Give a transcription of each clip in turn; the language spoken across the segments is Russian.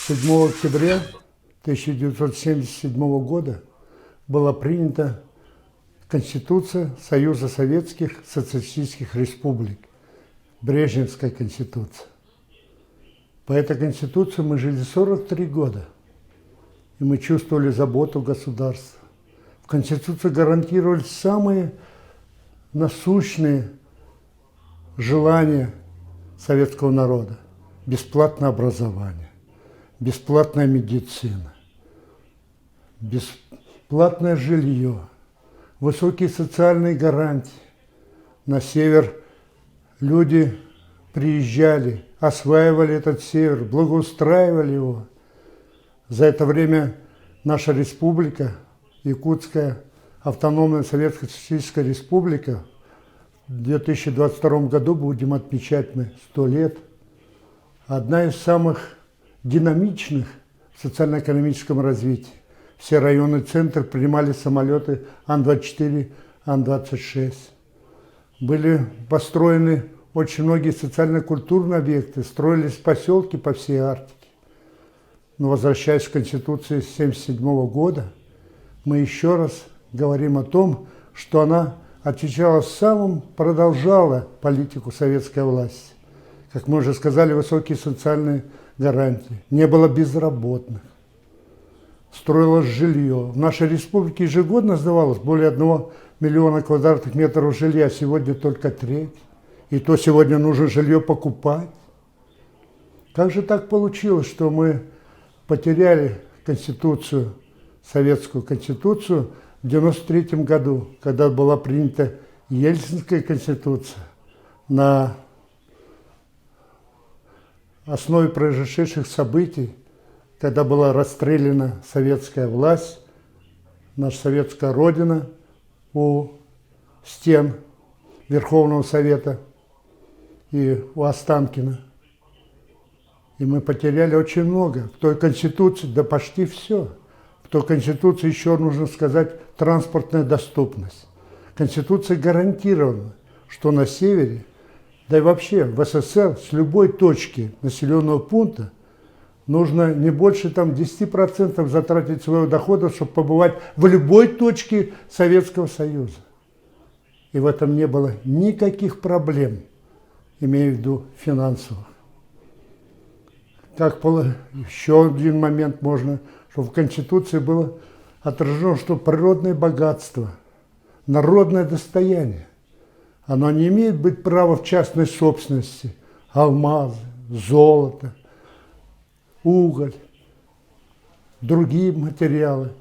7 октября 1977 года была принята Конституция Союза Советских Социалистических Республик, Брежневская Конституция. По этой Конституции мы жили 43 года, и мы чувствовали заботу государства. В Конституции гарантировались самые насущные желания советского народа. Бесплатное образование, бесплатная медицина, бесплатное жилье, высокие социальные гарантии. На север люди приезжали, осваивали этот север, благоустраивали его. За это время наша республика, Якутская автономная Советская Социалистическая Республика, в 2022 году будем отмечать мы 100 лет. Одна из самых динамичных в социально-экономическом развитии. Все районные центры принимали самолеты Ан-24, Ан-26. Были построены очень многие социально-культурные объекты, строились поселки по всей Арктике. Но возвращаясь к Конституции 1977 года, мы еще раз говорим о том, что она отвечала продолжала политику советской власти. Как мы уже сказали, высокие социальные гарантии. Не было безработных. Строилось жилье. В нашей республике ежегодно сдавалось более 1 миллиона квадратных метров жилья, а сегодня только треть. И то сегодня нужно жилье покупать. Как же так получилось, что мы потеряли Конституцию, Советскую Конституцию в 1993 году, когда была принята Ельцинская Конституция на основе произошедших событий, когда была расстреляна советская власть, наша советская родина у стен Верховного Совета и у Останкина. И мы потеряли очень много. В той Конституции, да почти все. В той Конституции еще нужно сказать транспортная доступность. Конституция гарантировала, что на севере, да и вообще в СССР с любой точки населенного пункта нужно не больше 10% затратить своего дохода, чтобы побывать в любой точке Советского Союза. И в этом не было никаких проблем, имею в виду финансовых. Так, еще один момент можно, что в Конституции было отражено, что природное богатство, народное достояние, оно не имеет быть права в частной собственности. Алмазы, золото, уголь, другие материалы.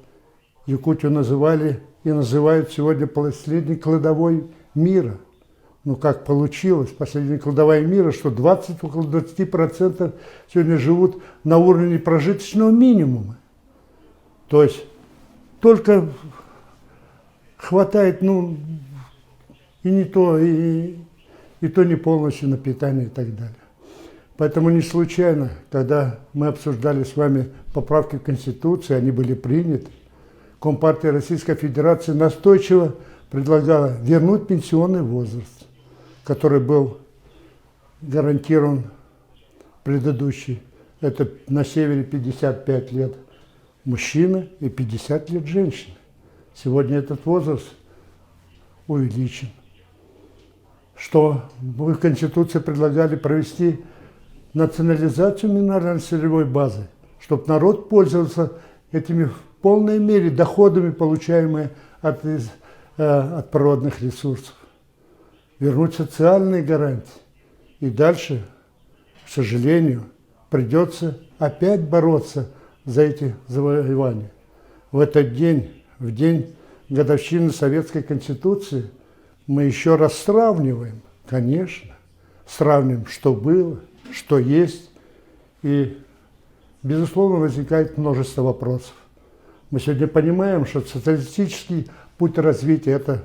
Якутию называли и называют сегодня последней кладовой мира. Ну как получилось, последняя кладовая мира, что около 20% сегодня живут на уровне прожиточного минимума. То есть только хватает, и не то, и то не полностью на питание и так далее. Поэтому не случайно, когда мы обсуждали с вами поправки в Конституцию, они были приняты, Компартия Российской Федерации настойчиво предлагала вернуть пенсионный возраст, который был гарантирован предыдущий. Это на севере 55 лет мужчина и 50 лет женщина. Сегодня этот возраст увеличен. Что мы в Конституции предлагали провести национализацию минерально-сырьевой базы, чтобы народ пользовался этими в полной мере доходами, получаемыми от природных ресурсов. Вернуть социальные гарантии. И дальше, к сожалению, придется опять бороться за эти завоевания. В этот день, в день годовщины Советской Конституции, мы еще раз сравниваем, конечно, сравниваем, что было, что есть, и, безусловно, возникает множество вопросов. Мы сегодня понимаем, что социалистический путь развития – это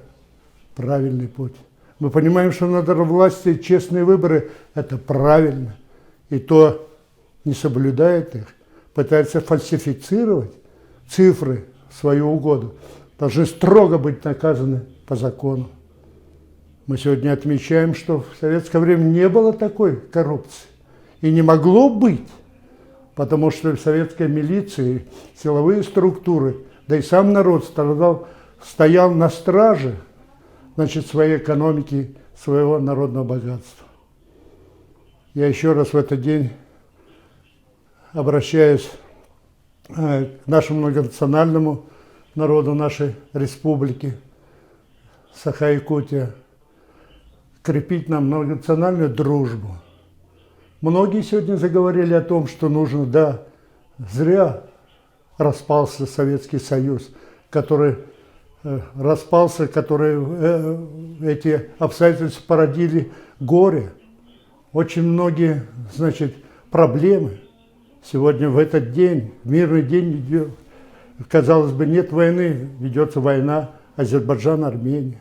правильный путь. Мы понимаем, что народовластие и честные выборы – это правильно. И то не соблюдает их, пытается фальсифицировать цифры в свою угоду, должны строго быть наказаны по закону. Мы сегодня отмечаем, что в советское время не было такой коррупции. И не могло быть. Потому что в советской милиции силовые структуры, да и сам народ стоял на страже, значит, своей экономики, своего народного богатства. Я еще раз в этот день обращаюсь к нашему многонациональному народу нашей республики Саха-Якутия, крепить нам многонациональную дружбу. Многие сегодня заговорили о том, что нужно, да, зря распался Советский Союз, который распался, который эти обстоятельства породили горе. Очень многие, значит, проблемы. Сегодня в этот день, в мирный день, казалось бы, нет войны, ведется война Азербайджан-Армения,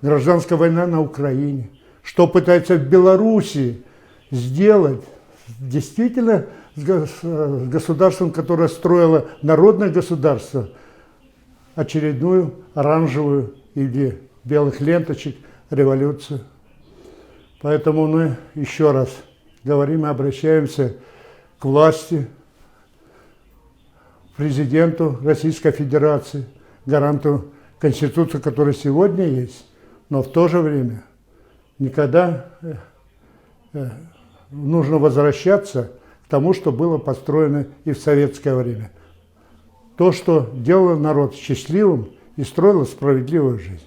гражданская война на Украине. Что пытается в Белоруссии сделать действительно с государством, которое строило народное государство, очередную оранжевую или белых ленточек революцию. Поэтому мы еще раз говорим и обращаемся к власти, президенту Российской Федерации, гаранту Конституции, которая сегодня есть, но в то же время никогда нужно возвращаться к тому, что было построено и в советское время. То, что делало народ счастливым и строило справедливую жизнь.